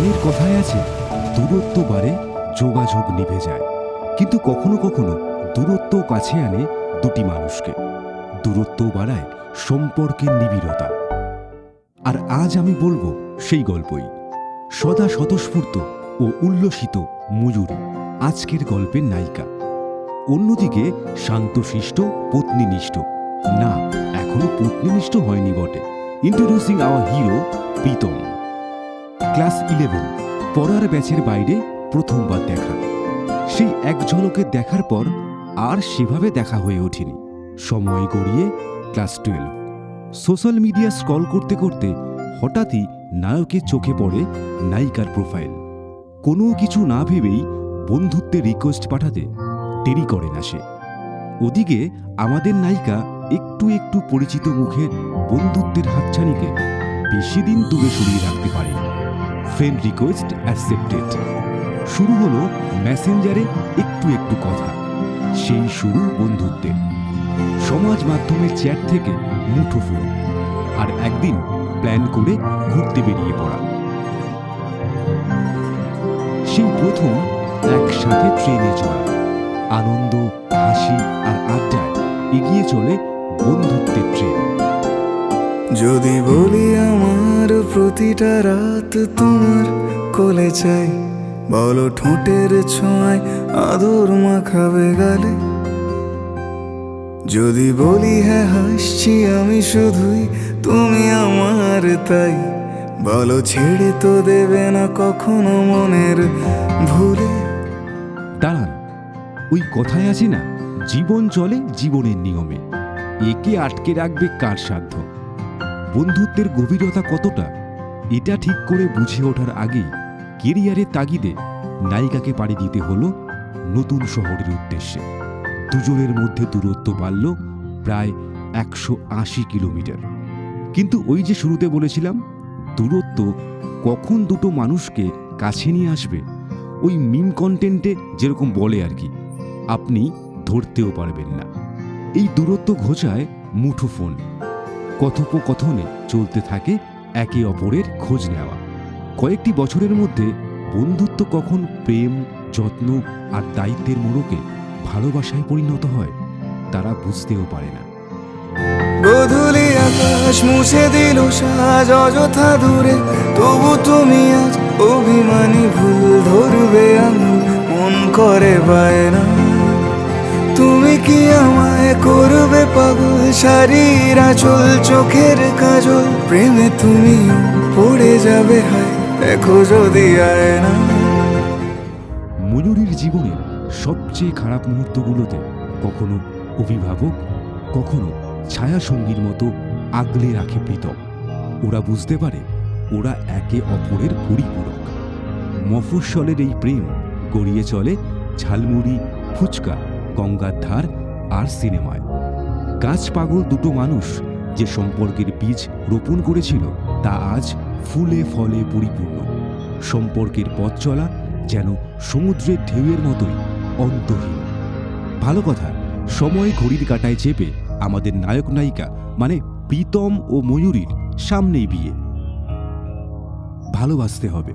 গানের কথায় আছে, দূরত্ব বাড়ে, যোগাযোগ নিভে যায়। কিন্তু কখনো কখনো দূরত্ব কাছে আনে দুটি মানুষকে, দূরত্ব বাড়ায় সম্পর্কের নিবিড়তা। আর আজ আমি বলবো সেই গল্পই। সদা স্বতঃস্ফূর্ত ও উল্লসিত ময়ূরী আজকের গল্পের নায়িকা। অন্যদিকে শান্তশিষ্ট, পত্নীনিষ্ঠ, না এখনো পত্নীনিষ্ঠ হয়নি বটে। Introducing our hero Pritam. Class 11, পড়ার ব্যাচের বাইরে প্রথমবার দেখা। সেই এক ঝলকে দেখার পর আর সেভাবে দেখা হয়ে ওঠেনি। সময় গড়িয়ে ক্লাস 12। সোশ্যাল মিডিয়া স্ক্রল করতে করতে হঠাৎই নায়কের চোখে পড়ে নায়িকার প্রোফাইল। কোনো কিছু না ভেবেই বন্ধুত্বের রিকোয়েস্ট পাঠাতে দেরি করে না সে। ওদিকে আমাদের নায়িকা একটু একটু পরিচিত মুখের বন্ধুত্বের হাতছানিকে বেশি দিন দূরে সরিয়ে রাখতে পারে। Friend request accepted. শুরু হলো মেসেঞ্জারে একটু একটু কথা। সেই শুরু বন্ধুত্বের। সমাজ মাধ্যমের চ্যাট থেকে মুঠোফোন, আর একদিন প্ল্যান করে ঘুরতে বেরিয়ে পড়া। সেই প্রথম একসাথে ট্রেনে চড়া। আনন্দ, হাসি আর আড্ডায় এগিয়ে চলে বন্ধুত্বের ট্রেন। যদি বলি আমার প্রতিটা রাত তোমার কোলে চাই, বলো ঠোঁটের ছোঁয়ায় আদর মাখাবে গালে। যদি বলি হ্যাঁ হাসছি আমি শুধুই, তুমি আমার তাই, বলো ছেড়ে তো দেবে না কখনো মনের ভুলে। দাঁড়ান, ওই কথায় আছে না, জীবন চলে জীবনের নিয়মে, একে আটকে রাখবে কার সাধ্য। বন্ধুত্বের গভীরতা কতটা এটা ঠিক করে বুঝে ওঠার আগেই কেরিয়ারের তাগিদে নায়িকাকে পাড়ি দিতে হলো নতুন শহরের উদ্দেশ্যে। দুজনের মধ্যে দূরত্ব বাড়ল প্রায় 180 কিলোমিটার। কিন্তু ওই যে শুরুতে বলেছিলাম, দূরত্ব কখন দুটো মানুষকে কাছে নিয়ে আসবে, ওই মিম কন্টেন্টে যেরকম বলে আর কি, আপনি ধরতেও পারবেন না। এই দূরত্ব ঘোচায় মুঠোফোন। কথোপকথনে চলতে থাকে একে অপরের খোঁজ নেওয়া। কয়েকটি বছরের মধ্যে বন্ধুত্ব কখন প্রেম, যত্ন আর দায়িত্বের মোড়কে ভালোবাসায় পরিণত হয় তারা বুঝতেও পারে না। গোধূলি আকাশ মুছে দিল সাজ অযথা দূরে, তবু তুমি আজ অভিমানী ভুল ধরবে আঙুল, মন করে বায়না। তুমি কি আমায় করবে পাগল, শাড়ির আঁচল চোখের কাজল, প্রেমে তুমি পড়ে যাবে হায় দেখো যদি আয়না। ময়ূরীর জীবনের সবচেয়ে খারাপ মুহূর্তগুলোতে কখনো অভিভাবক, কখনো ছায়াসঙ্গীর মতো আগলে রাখে প্রীতম। ওরা বুঝতে পারে ওরা একে অপরের পরিপূরক। মফস্বলের এই প্রেম গড়িয়ে চলে ঝালমুড়ি, ফুচকা, গঙ্গার ধার আর সিনেমায়। গাছ পাগল দুটো মানুষ যে সম্পর্কের বীজ রোপণ করেছিল তা আজ ফুলে ফলে পরিপূর্ণ। সম্পর্কের পথ চলা যেন সমুদ্রের ঢেউয়ের মতোই অন্তহীন। ভালো কথা, সময় ঘড়ির কাঁটায় চেপে আমাদের নায়ক নায়িকা মানে প্রীতম ও ময়ূরীর সামনেই বিয়ে। ভালোবাসতে হবে,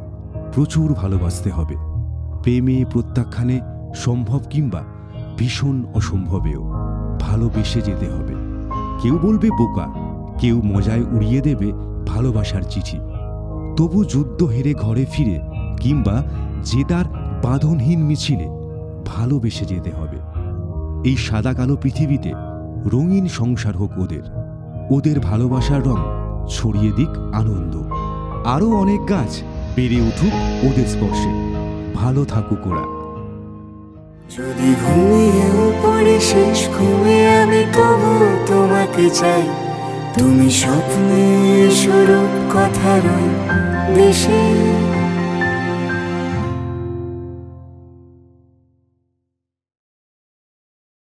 প্রচুর ভালোবাসতে হবে। প্রেমে প্রত্যাখ্যানে সম্ভব কিংবা ভীষণ অসম্ভবেও ভালোবেসে যেতে হবে। কেউ বলবে বোকা, কেউ মজায় উড়িয়ে দেবে ভালোবাসার চিঠি। তবু যুদ্ধ হেরে ঘরে ফিরে কিংবা জেদার বাঁধনহীন মিছিলে ভালোবেসে যেতে হবে। এই সাদা কালো পৃথিবীতে রঙিন সংসার হোক ওদের, ওদের ভালোবাসার রং ছড়িয়ে দিক আনন্দ। আরও অনেক গাছ বেড়ে উঠুক ওদের স্পর্শে। ভালো থাকুক ওরা। যদি ঘুমিয়েও পড়ে শেষ ঘুমে আমি তবু তোমাকে চাই, তুমি স্বপ্নে স্বরূপ কথার দেশে।